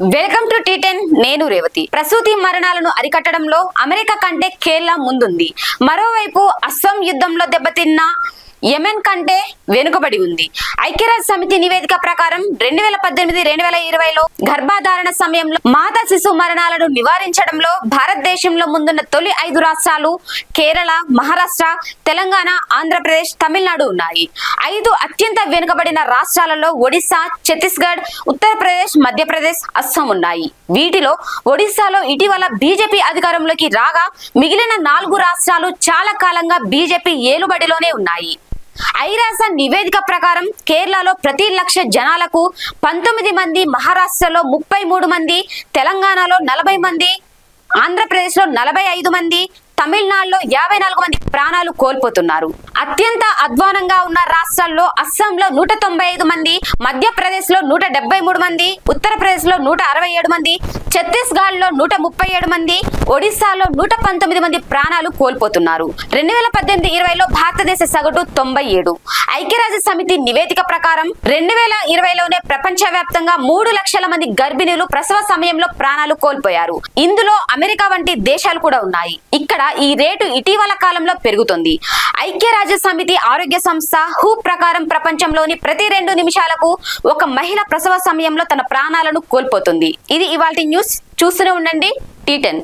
Welcome to T10 నేను రేవతి. ప్రసూతి మరణాలను అరికట్టడంలో అమెరికా కంటే కేరళ ముందుంది. మరోవైపు అస్సాం యుద్ధంలో దెబ్బతిన్న యెమెన్ కంటే వెనుకబడి ఉంది. ఐక్యరాజ్య సమితి నివేదిక ప్రకారం 2018-2020లో గర్భధారణ సమయంలో మాతా శిశు మరణాలను నివారించడంలో భారతదేశంలో ముందున్న తొలి 5 రాష్ట్రాలు కేరళ, మహారాష్ట్ర, తెలంగాణ, ఆంధ్రప్రదేశ్, తమిళనాడు ఉన్నాయి. 5 అత్యంత వెనుకబడిన రాష్ట్రాలలో ఒడిశా, ఛత్తీస్గఢ్, ఉత్తరప్రదేశ్, మధ్యప్రదేశ్, అస్సాం ఉన్నాయి. వీటిలో ఒడిశాలో ఇటీవల బీజేపీ అధికారంలోకి రాగా మిగిలిన 4 రాష్ట్రాలు చాలా కాలంగా బీజేపీ ఏలుబడిలోనే ఉన్నాయి. ఐరాస నివేదిక ప్రకారం కేరళలో ప్రతి 1,00,000 జనాలకు 19 మంది, మహారాష్ట్రలో 33 మంది, తెలంగాణలో 40 మంది, ఆంధ్రప్రదేశ్లో 45 మంది, తమిళనాడులో 54 మంది ప్రాణాలు కోల్పోతున్నారు. అత్యంత అధ్వానంగా ఉన్న రాష్ట్రాల్లో అస్సాంలో 195 మంది, మధ్యప్రదేశ్ లో 173 మంది, ఉత్తరప్రదేశ్ లో 167 మంది, ఛత్తీస్గఢ్ లో 137 మంది, ఒడిశాలో 119 మంది ప్రాణాలు కోల్పోతున్నారు. 2018-20లో భారతదేశ సగటు 97. ఐక్యరాజ్య సమితి నివేదిక ప్రకారం 2020లోనే ప్రపంచవ్యాప్తంగా 3 లక్షల మంది గర్భిణీలు ప్రసవ సమయంలో ప్రాణాలు కోల్పోయారు. ఇందులో అమెరికా వంటి దేశాలు కూడా ఉన్నాయి. ఇక్కడ ఈ రేటు ఇటీవల కాలంలో పెరుగుతుంది. ఐక్యరాజ్య సమితి ఆరోగ్య సంస్థ WHO ప్రకారం ప్రపంచంలోని ప్రతి 2 నిమిషాలకు ఒక మహిళ ప్రసవ సమయంలో తన ప్రాణాలను కోల్పోతుంది. ఇది ఇవాల్టి న్యూస్. చూస్తూనే ఉండండి T10.